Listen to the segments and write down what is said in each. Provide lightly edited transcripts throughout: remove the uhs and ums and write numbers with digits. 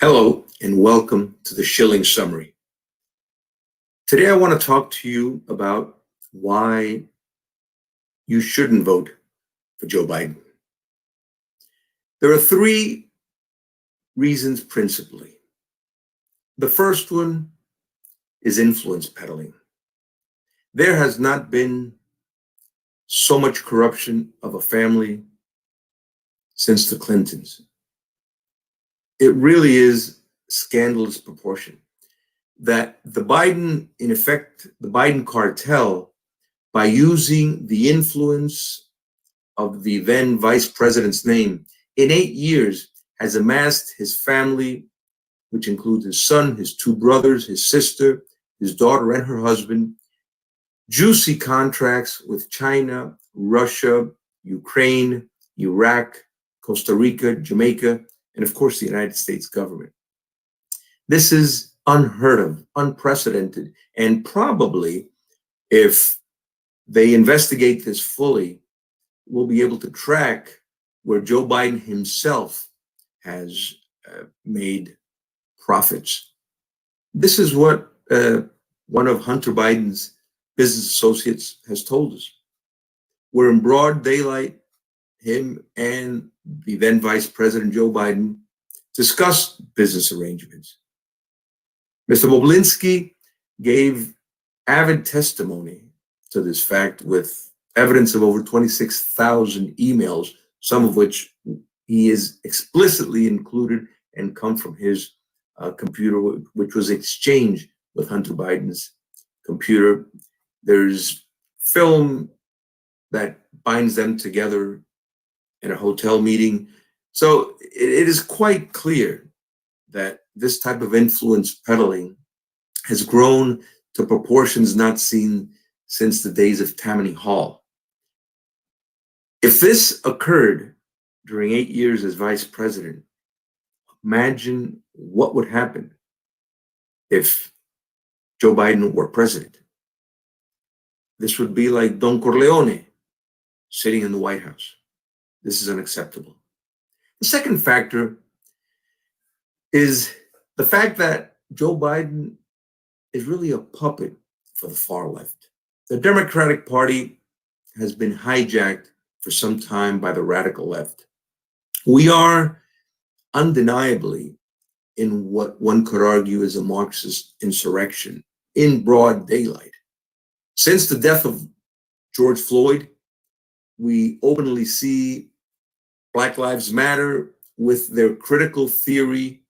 Hello and welcome to the Shiling Summary. Today I want to talk to you about why you shouldn't vote for Joe Biden. There are three reasons principally. The first one is influence peddling. There has not been so much corruption of a family since the Clintons. It really is scandalous proportion that the Biden cartel, by using the influence of the then vice president's name, in 8 years has amassed his family, which includes his son, his two brothers, his sister, his daughter, and her husband, juicy contracts with China, Russia, Ukraine, Iraq, Costa Rica, Jamaica, and of course the United States government. This is unheard of, unprecedented, and probably, if they investigate this fully, we'll be able to track where Joe Biden himself has made profits. This is what one of Hunter Biden's business associates has told us. We're in broad daylight, him and the then Vice President Joe Biden discussed business arrangements. Mr. Boblinsky gave avid testimony to this fact with evidence of over 26,000 emails, some of which he is explicitly included and come from his computer, which was exchanged with Hunter Biden's computer. There's film that binds them together in a hotel meeting. So it is quite clear that this type of influence peddling has grown to proportions not seen since the days of Tammany Hall. If this occurred during 8 years as vice president, imagine what would happen if Joe Biden were president. This would be like Don Corleone sitting in the White House. This is unacceptable. The second factor is the fact that Joe Biden is really a puppet for the far left. The Democratic Party has been hijacked for some time by the radical left. We are undeniably in what one could argue is a Marxist insurrection in broad daylight. Since the death of George Floyd, we openly see Black Lives Matter with their critical theory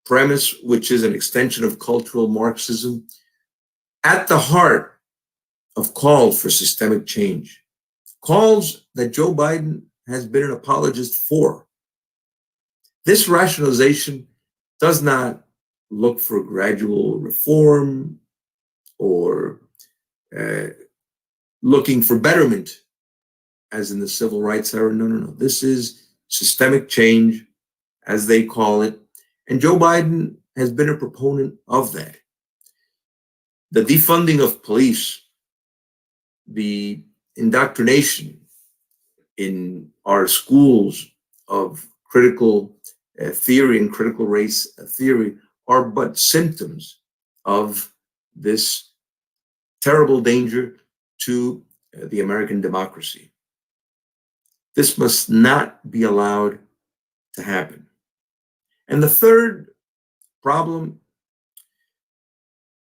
premise, which is an extension of cultural Marxism, at the heart of calls for systemic change, calls that Joe Biden has been an apologist for. This rationalization does not look for gradual reform or looking for betterment, as in the civil rights era. No. This is systemic change, as they call it. And Joe Biden has been a proponent of that. The defunding of police, the indoctrination in our schools of critical theory and critical race theory are but symptoms of this terrible danger to the American democracy. This must not be allowed to happen. And the third problem,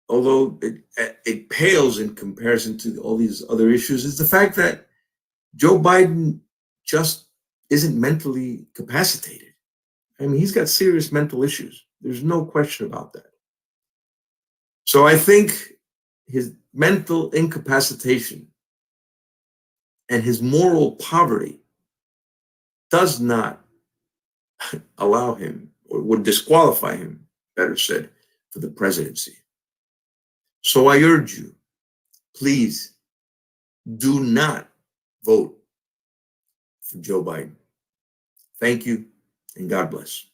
although it pales in comparison to all these other issues, is the fact that Joe Biden just isn't mentally capacitated. I mean, he's got serious mental issues. There's no question about that. So I think his mental incapacitation and his moral poverty does not allow him, or would disqualify him, better said, for the presidency. So I urge you, please do not vote for Joe Biden. Thank you, and God bless.